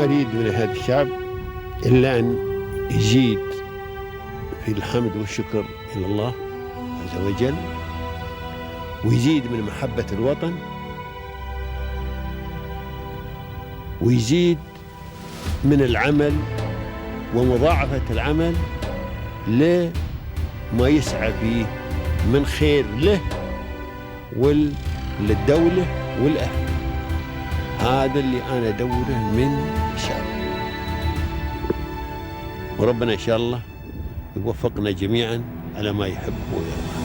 أريد من هذا الشعب إلا أن يزيد في الحمد والشكر إلى الله عز وجل، ويزيد من محبة الوطن، ويزيد من العمل ومضاعفة العمل لما يسعى فيه من خير له وللدولة والأهل. هذا اللي أنا أدوره من الشعب، وربنا إن شاء الله يوفقنا جميعا على ما يحب ويرضى.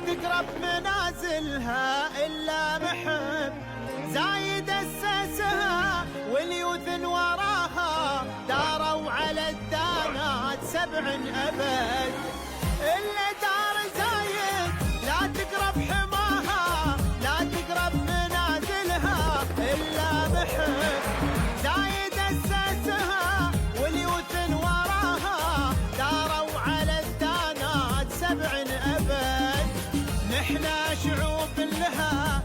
تقرب منازلها إلا محب زايد أسسها واليوث وراها داروا على الدانات 7 أبد. إلا دار زايد لا تقرب حماها لا تقرب منازلها إلا محب زايد أسسها واليوث وراها داروا على الدانات 7 أبد. نحنا شعوب لها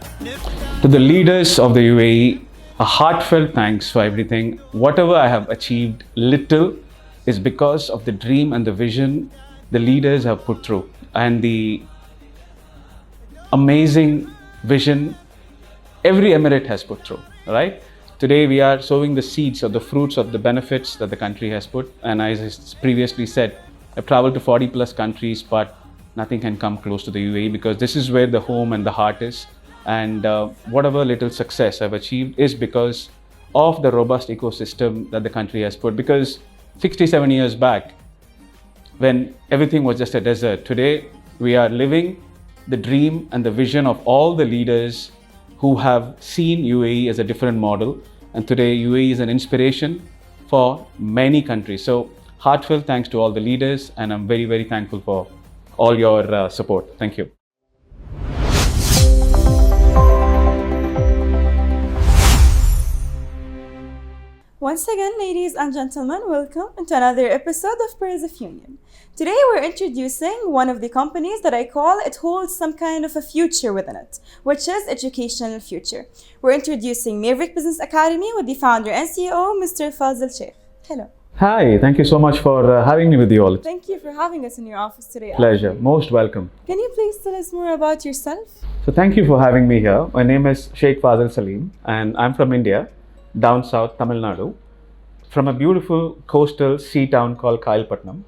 To the leaders of the UAE, a heartfelt thanks for everything. Whatever I have achieved, little, is because of the dream and the vision the leaders have put through and the amazing vision every emirate has put through, right? Today we are sowing the seeds of the fruits of the benefits that the country has put, and as I previously said, I've traveled to 40 plus countries, but nothing can come close to the UAE because this is where the home and the heart is. And whatever little success I've achieved is because of the robust ecosystem that the country has put. Because 67 years back, when everything was just a desert, today we are living the dream and the vision of all the leaders who have seen UAE as a different model. And today UAE is an inspiration for many countries. So heartfelt thanks to all the leaders, and I'm very, very thankful for all your support. Thank you. Once again, ladies and gentlemen, welcome to another episode of Pearls of Union. Today we're introducing one of the companies that I call it holds some kind of a future within it, which is educational future. We're introducing Maverick Business Academy with the founder and CEO, Mr. Fazil Shaik. Hello. Hi, thank you so much for having me with you all. Thank you for having us in your office today. Pleasure, most welcome. Can you please tell us more about yourself? So thank you for having me here. My name is Shaik Fazil Saleem, and I'm from India, down south, Tamil Nadu, from a beautiful coastal sea town called Kailpatnam.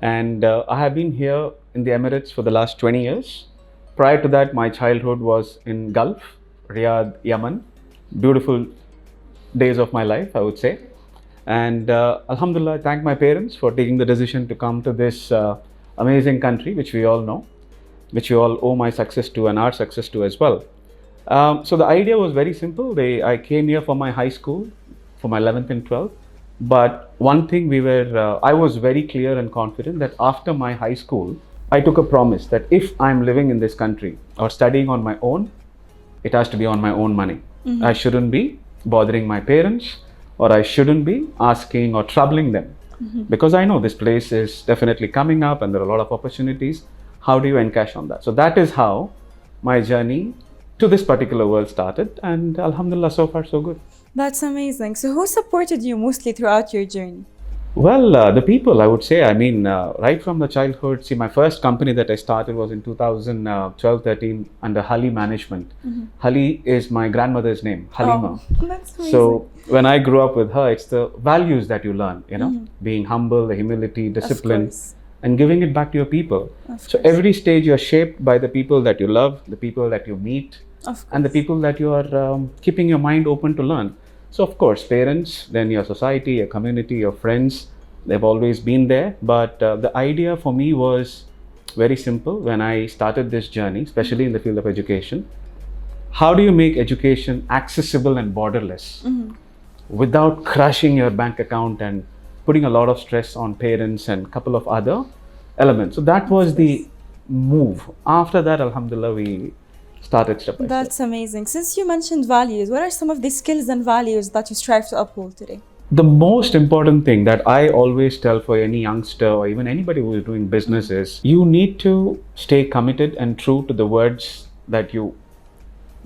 And I have been here in the Emirates for the last 20 years. Prior to that, my childhood was in Gulf, Riyadh, Yemen. Beautiful days of my life, I would say. And Alhamdulillah, I thank my parents for taking the decision to come to this amazing country, which we all know, which you all owe my success to and our success to as well. So the idea was very simple. I came here for my high school, for my 11th and 12th. But one thing I was very clear and confident that after my high school, I took a promise that if I'm living in this country or studying on my own, it has to be on my own money. Mm-hmm. I shouldn't be bothering my parents, or I shouldn't be asking or troubling them. Mm-hmm. Because I know this place is definitely coming up and there are a lot of opportunities. How do you encash on that? So that is how my journey to this particular world started, and Alhamdulillah, so far so good. That's amazing. So who supported you mostly throughout your journey? Well, the people, I would say. I mean, right from the childhood. See, my first company that I started was in 2012-13 under Hali management. Mm-hmm. Hali is my grandmother's name, Halima. Oh, that's amazing. So when I grew up with her, it's the values that you learn, mm-hmm. being humble, the humility, discipline, and giving it back to your people. So every stage you're shaped by the people that you love, the people that you meet, and the people that you are keeping your mind open to learn. So of course, parents, then your society, your community, your friends, they've always been there. But the idea for me was very simple. When I started this journey, especially in the field of education, how do you make education accessible and borderless without crushing your bank account and putting a lot of stress on parents and a couple of other elements? So that was the move. After that, alhamdulillah, we started step by step. That's amazing. Since you mentioned values, what are some of the skills and values that you strive to uphold today? The most important thing that I always tell for any youngster or even anybody who is doing business is you need to stay committed and true to the words that you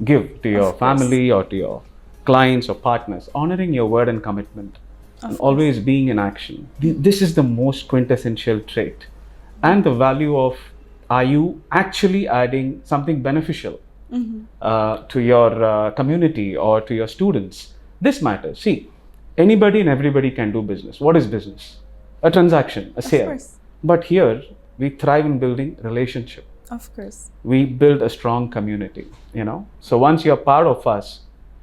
give to your family or to your clients or partners. Honoring your word and commitment and always being in action. This is the most quintessential trait. And the value of, are you actually adding something beneficial to your community or to your students? This matters. See, anybody and everybody can do business. What is business? A transaction, a sale. But here, we thrive in building relationship. Of course. We build a strong community, you know. So once you're part of us,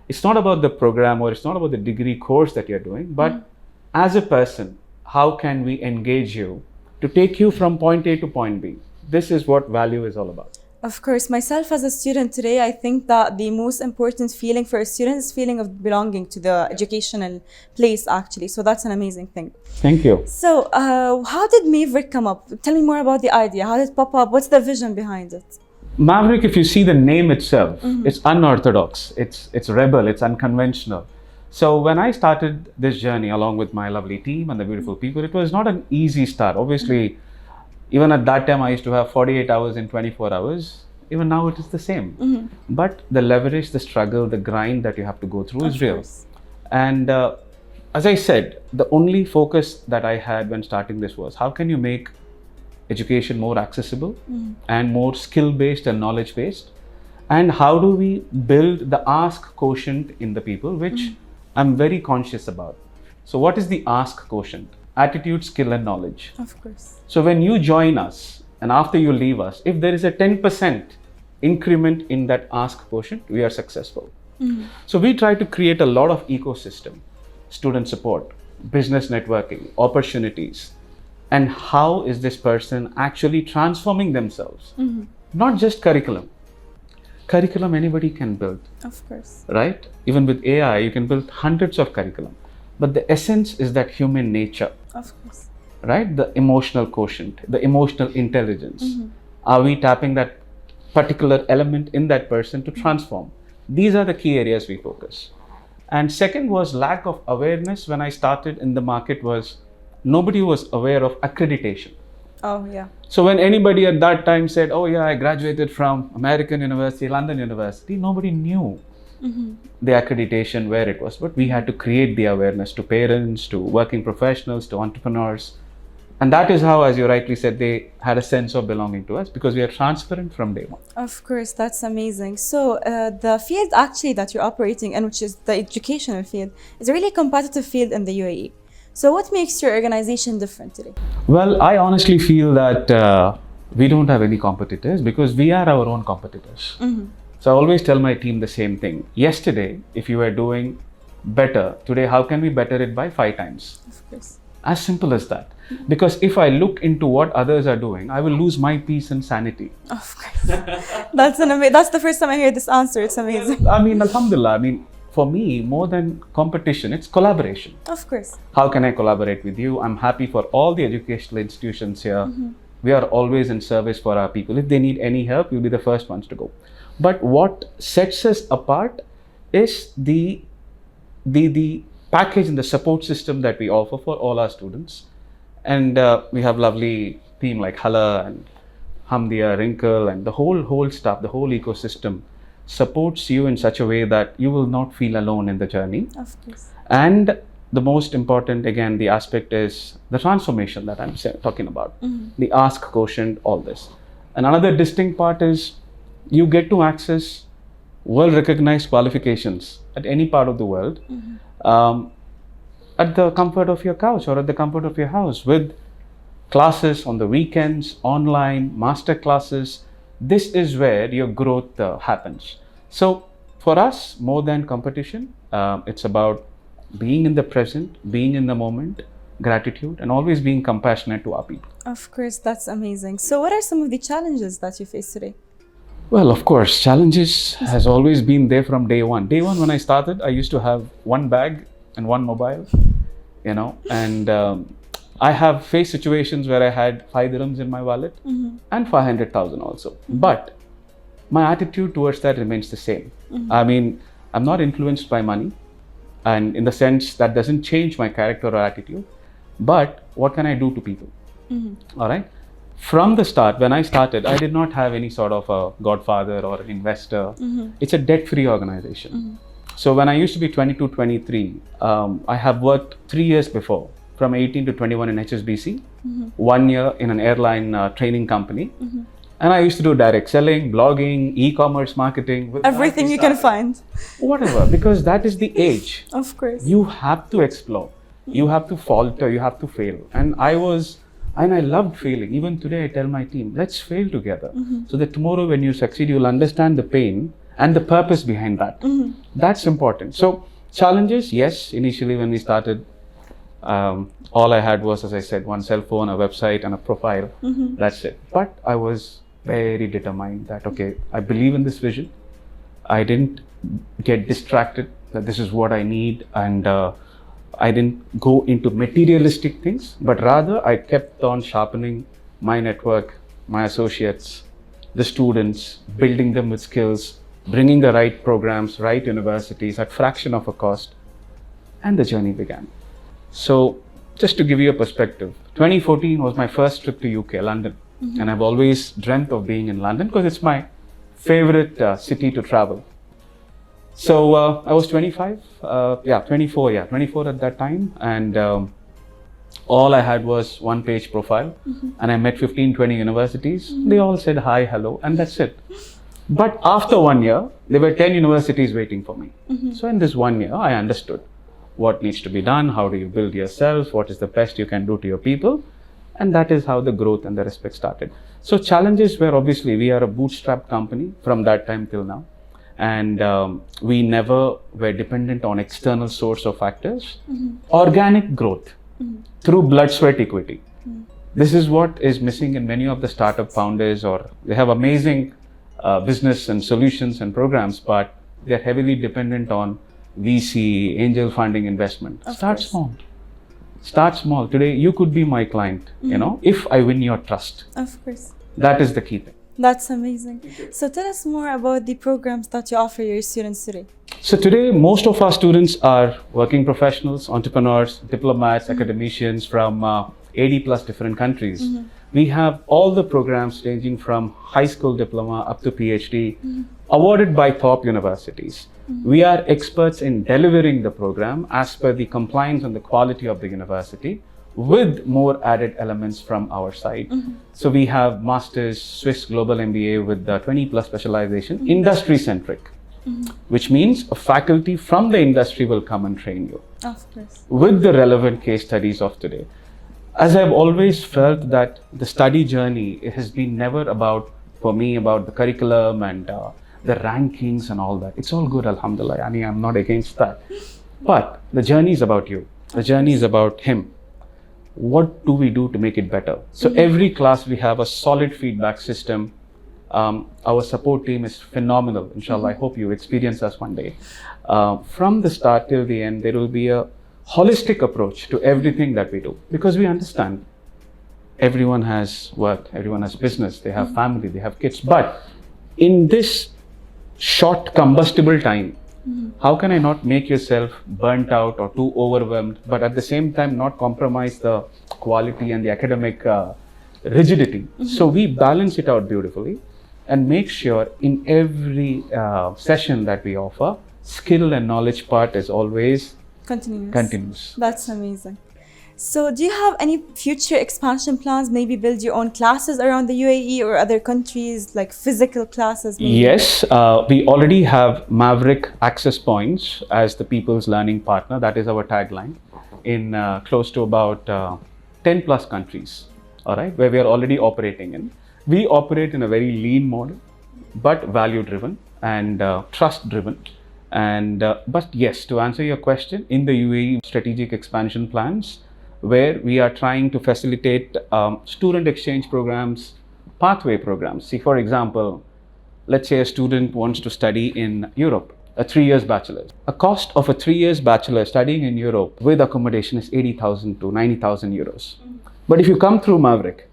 it's not about the program or it's not about the degree course that you're doing, but as a person, how can we engage you to take you from point A to point B? This is what value is all about. Of course, myself as a student today, I think that the most important feeling for a student is feeling of belonging to the educational place actually. So that's an amazing thing. Thank you. So how did Maverick come up? Tell me more about the idea. How did it pop up? What's the vision behind it? Maverick, if you see the name itself, it's unorthodox, it's rebel, it's unconventional. So when I started this journey along with my lovely team and the beautiful people, it was not an easy start. Obviously, even at that time, I used to have 48 hours in 24 hours. Even now, it is the same. But the leverage, the struggle, the grind that you have to go through is real. And as I said, the only focus that I had when starting this was, how can you make education more accessible and more skill-based and knowledge-based? And how do we build the ask quotient in the people, which I'm very conscious about. So what is the ask quotient? Attitude, skill, and knowledge. Of course. So when you join us and after you leave us, if there is a 10% increment in that ask quotient, we are successful. So we try to create a lot of ecosystem, student support, business networking, opportunities, and how is this person actually transforming themselves? Not just curriculum. Curriculum anybody can build. Of course. Right? Even with AI, you can build hundreds of curriculum. But the essence is that human nature. Of course. Right? The emotional quotient, the emotional intelligence. Are we tapping that particular element in that person to transform? These are the key areas we focus. And second was lack of awareness. When I started in the market was nobody was aware of accreditation. Oh, yeah. So when anybody at that time said, oh yeah, I graduated from American University, London University, nobody knew the accreditation, where it was. But we had to create the awareness to parents, to working professionals, to entrepreneurs. And that is how, as you rightly said, they had a sense of belonging to us because we are transparent from day one. Of course, that's amazing. So the field actually that you're operating in, which is the educational field, is a really competitive field in the UAE. So what makes your organization different today? Well, I honestly feel that we don't have any competitors because we are our own competitors. So I always tell my team the same thing. Yesterday, if you were doing better, today, how can we better it by 5 times? Of course. As simple as that. Because if I look into what others are doing, I will lose my peace and sanity. Of course. That's the first time I hear this answer. It's amazing. I mean, alhamdulillah. I mean, for me, more than competition, it's collaboration. Of course. How can I collaborate with you? I'm happy for all the educational institutions here. We are always in service for our people. If they need any help, we'll be the first ones to go. But what sets us apart is the package and the support system that we offer for all our students. And we have lovely team like Hala and Hamdia, Wrinkle, and the whole staff, the whole ecosystem supports you in such a way that you will not feel alone in the journey. Of course. And the most important, again, the aspect is the transformation that I'm talking about. The ask quotient, all this. And another distinct part is you get to access well-recognized qualifications at any part of the world at the comfort of your couch or at the comfort of your house with classes on the weekends, online, master classes. This is where your growth happens. So for us, more than competition, it's about being in the present, being in the moment, gratitude, and always being compassionate to our people. Of course, that's amazing. So, what are some of the challenges that you face today? Well, of course, challenges has always been there from day one. Day one, when I started, I used to have one bag and one mobile, and I have faced situations where I had 5 dirhams in my wallet and 500,000 also. But my attitude towards that remains the same. I mean, I'm not influenced by money, and in the sense that doesn't change my character or attitude. But what can I do to people? All right. From the start, when I started, I did not have any sort of a godfather or an investor. It's a debt-free organization. So when I used to be 22, 23, I have worked 3 years before, from 18 to 21 in HSBC, 1 year in an airline training company. And I used to do direct selling, blogging, e-commerce marketing. Everything you can find. Whatever, because that is the age. Of course. You have to explore. You have to falter, you have to fail. And I loved failing. Even today I tell my team, let's fail together. So that tomorrow when you succeed, you'll understand the pain and the purpose behind that. That's important. So challenges, yes, initially when we started, all I had was, as I said, one cell phone, a website and a profile. That's it. But I was very determined that, okay, I believe in this vision. I didn't get distracted that this is what I need, and I didn't go into materialistic things, but rather I kept on sharpening my network, my associates, the students, building them with skills, bringing the right programs, right universities at fraction of a cost, and the journey began. So just to give you a perspective, 2014 was my first trip to UK, London, and I've always dreamt of being in London because it's my favorite city to travel. So I was 24 at that time, and all I had was one-page profile, and I met 15, 20 universities. They all said hi, hello, and that's it. But after 1 year, there were 10 universities waiting for me. So in this 1 year, I understood what needs to be done, how do you build yourself, what is the best you can do to your people, and that is how the growth and the respect started. So challenges were, obviously, we are a bootstrap company from that time till now. And we never were dependent on external source of factors. Organic growth through blood, sweat, equity. This is what is missing in many of the startup founders, or they have amazing business and solutions and programs, but they're heavily dependent on VC, angel funding, investment. Start small. Start small. Today, you could be my client, if I win your trust. Of course. That is the key thing. That's amazing. So tell us more about the programs that you offer your students today. So today, most of our students are working professionals, entrepreneurs, diplomats, academicians from 80 plus different countries. We have all the programs ranging from high school diploma up to PhD, awarded by top universities. We are experts in delivering the program as per the compliance and the quality of the university, with more added elements from our side. So we have Masters, Swiss Global MBA with 20 plus specialization, industry centric, which means a faculty from the industry will come and train you. Of course. With the relevant case studies of today. As I've always felt that the study journey, it has been never about, for me, about the curriculum and the rankings and all that. It's all good, alhamdulillah. I mean, I'm not against that. But the journey is about you. The journey is about him. What do we do to make it better? So every class we have a solid feedback system. Our support team is phenomenal. Inshallah, I hope you experience us one day. From the start till the end, there will be a holistic approach to everything that we do, because we understand everyone has work, everyone has business, they have family, they have kids. But in this short combustible time, how can I not make yourself burnt out or too overwhelmed, but at the same time not compromise the quality and the academic rigidity? So we balance it out beautifully and make sure in every session that we offer, skill and knowledge part is always continuous. That's amazing. So do you have any future expansion plans, maybe build your own classes around the UAE or other countries, like physical classes? Maybe? Yes, we already have Maverick access points as the people's learning partner. That is our tagline in close to about 10 plus countries, all right, where we are already operating in. We operate in a very lean model, but value driven and trust driven. And but yes, to answer your question, in the UAE strategic expansion plans, where we are trying to facilitate student exchange programs, pathway programs. See, for example, let's say a student wants to study in Europe, a 3 years bachelor's. A cost of a 3 years bachelor studying in Europe with accommodation is 80,000 to 90,000 euros. But if you come through Maverick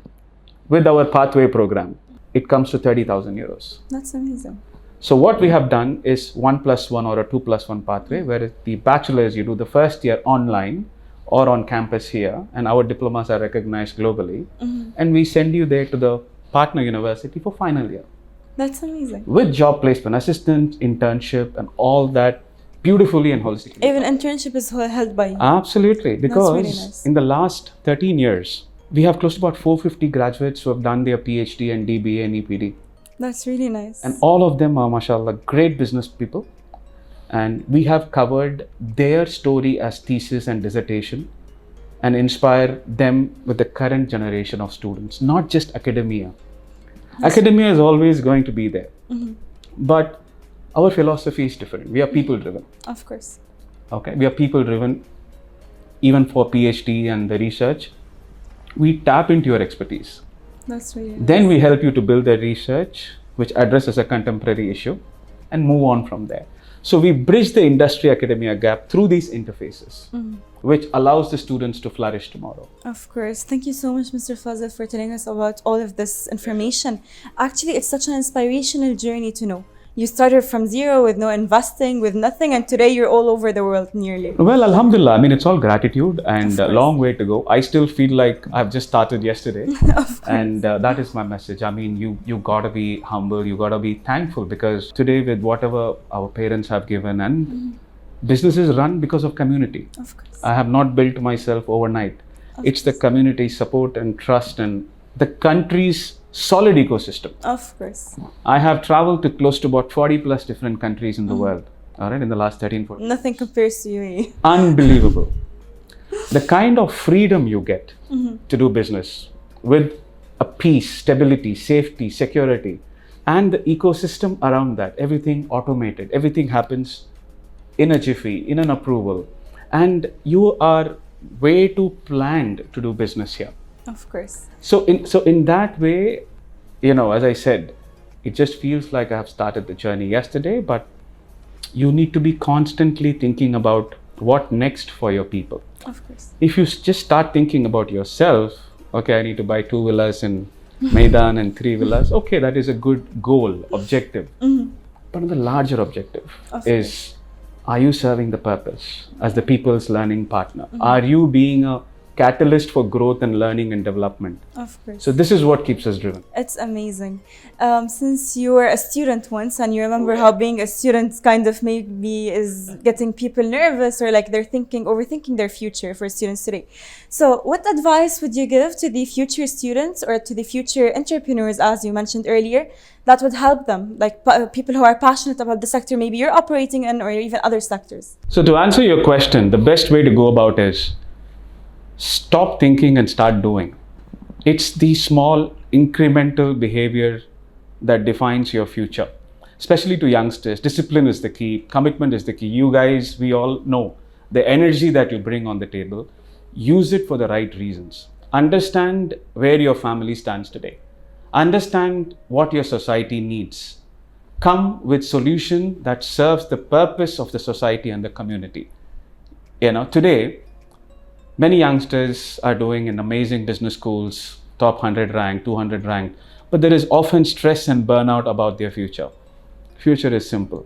with our pathway program, it comes to 30,000 euros. That's amazing. So what we have done is 1+1 or a 2+1 pathway, where the bachelor's you do the first year online or on campus here, and our diplomas are recognized globally, and we send you there to the partner university for final year. That's amazing. With job placement assistance, internship, and all that beautifully and holistically. Even internship is held by you. Absolutely, because really nice. in the last 13 years, we have close to about 450 graduates who have done their PhD and DBA and EPD. That's really nice. And all of them are, mashallah, great business people. And we have covered their story as thesis and dissertation and inspire them with the current generation of students, not just academia. Academia is always going to be there. But our philosophy is different. We are people driven. Of course. Okay, we are people driven. Even for PhD and the research, we tap into your expertise. That's really nice. Then we help you to build the research which addresses a contemporary issue and move on from there. So we bridge the industry academia gap through these interfaces, which allows the students to flourish tomorrow. Of course. Thank you so much, Mr. Fazil, for telling us about all of this information. Actually, it's such an inspirational journey to know. You started from zero with no investing, with nothing, and today you're all over the world nearly. Well, alhamdulillah, I mean, it's all gratitude and a course. long way to go. I still feel like I've just started yesterday. Of course. And that is my message. I mean, you gotta be humble, you gotta be thankful, because today with whatever our parents have given, and businesses run because of community. Of course. I have not built myself overnight. It's the community support and trust and the country's solid ecosystem. Of course. I have traveled to close to about 40 plus different countries in the world, all right, in the last 14 Nothing compares to UAE. Unbelievable. The kind of freedom you get to do business with a peace, stability, safety, security, and the ecosystem around that, everything automated, everything happens in a jiffy, in an approval, and you are way too planned to do business here. Of course. So in that way, you know, as I said, it just feels like I have started the journey yesterday, but you need to be constantly thinking about what next for your people. Of course. If you just start thinking about yourself, okay, I need to buy 2 villas in Maidan and 3 villas, okay, that is a good goal, objective. But the larger objective is, are you serving the purpose as the people's learning partner? Are you being a catalyst for growth and learning and development? Of course. So this is what keeps us driven. It's amazing. Since you were a student once and you remember how being a student kind of maybe is getting people nervous or like they're overthinking their future for students today. So what advice would you give to the future students or to the future entrepreneurs, as you mentioned earlier, that would help them, like people who are passionate about the sector maybe you're operating in or even other sectors? So to answer your question, the best way to go about is stop thinking and start doing. It's the small incremental behavior that defines your future, especially to youngsters. Discipline is the key, commitment is the key. You guys, we all know the energy that you bring on the table, use it for the right reasons. Understand where your family stands today. Understand what your society needs. Come with solution that serves the purpose of the society and the community. You know, today, many youngsters are doing in amazing business schools, top 100 ranked, 200 ranked, but there is often stress and burnout about their future. Future is simple.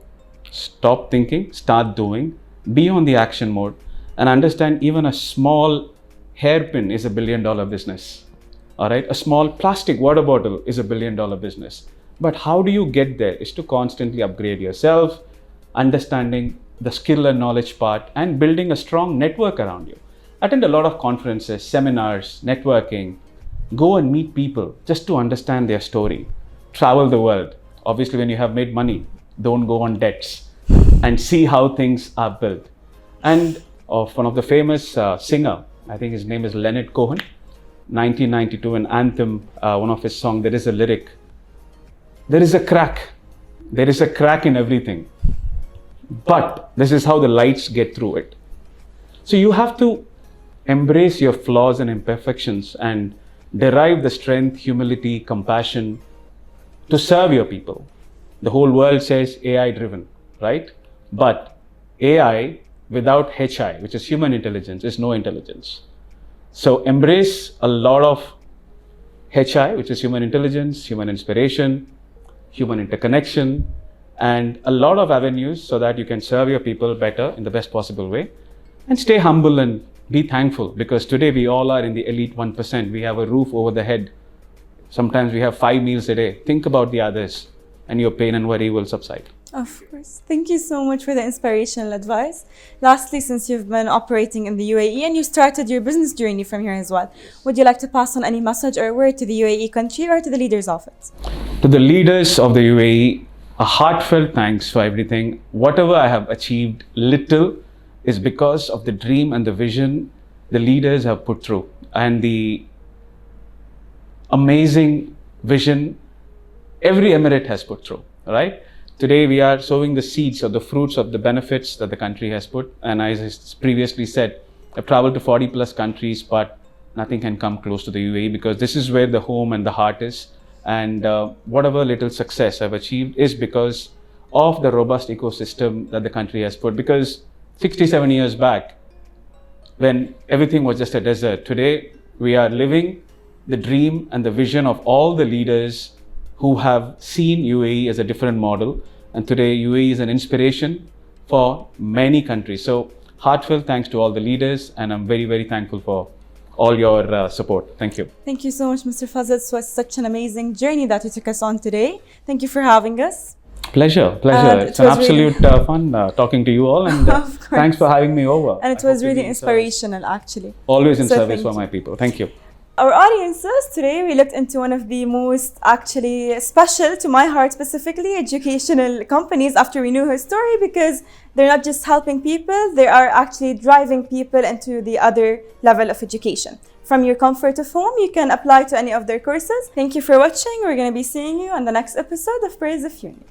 Stop thinking, start doing, be on the action mode, and understand even a small hairpin is $1 billion business. All right, a small plastic water bottle is $1 billion business. But how do you get there is to constantly upgrade yourself, understanding the skill and knowledge part, and building a strong network around you. Attend a lot of conferences, seminars, networking. Go and meet people just to understand their story. Travel the world. Obviously, when you have made money, don't go on debts, and see how things are built. And of one of the famous singer, I think his name is Leonard Cohen, 1992, an anthem, one of his songs, there is a lyric. There is a crack. There is a crack in everything. But this is how the lights get through it. So you have to embrace your flaws and imperfections and derive the strength, humility, compassion to serve your people. The whole world says AI driven, right? But AI without HI, which is human intelligence, is no intelligence. So embrace a lot of HI, which is human intelligence, human inspiration, human interconnection, and a lot of avenues so that you can serve your people better in the best possible way. And stay humble and be thankful, because today we all are in the elite 1%. We have a roof over the head. Sometimes we have 5 meals a day. Think about the others and your pain and worry will subside. Of course. Thank you so much for the inspirational advice. Lastly, since you've been operating in the UAE and you started your business journey from here as well, would you like to pass on any message or word to the UAE country or to the leaders of it? To the leaders of the UAE, a heartfelt thanks for everything. Whatever I have achieved, little, is because of the dream and the vision the leaders have put through and the amazing vision every emirate has put through, right? Today we are sowing the seeds or the fruits of the benefits that the country has put. And as I previously said, I've traveled to 40 plus countries, but nothing can come close to the UAE, because this is where the home and the heart is. And whatever little success I've achieved is because of the robust ecosystem that the country has put. Because 67 years back, when everything was just a desert, today we are living the dream and the vision of all the leaders who have seen UAE as a different model. And today UAE is an inspiration for many countries. So heartfelt thanks to all the leaders, and I'm very, very thankful for all your support. Thank you. Thank you so much, Mr. Fazil. It was such an amazing journey that you took us on today. Thank you for having us. Pleasure. It's an absolute fun talking to you all, and thanks for having me over. And it was really inspirational, actually. Always in service for my people. Thank you. Our audiences, today we looked into one of the most actually special to my heart, specifically educational companies, after we knew her story, because they're not just helping people, they are actually driving people into the other level of education. From your comfort of home, you can apply to any of their courses. Thank you for watching. We're going to be seeing you on the next episode of Praise of Union.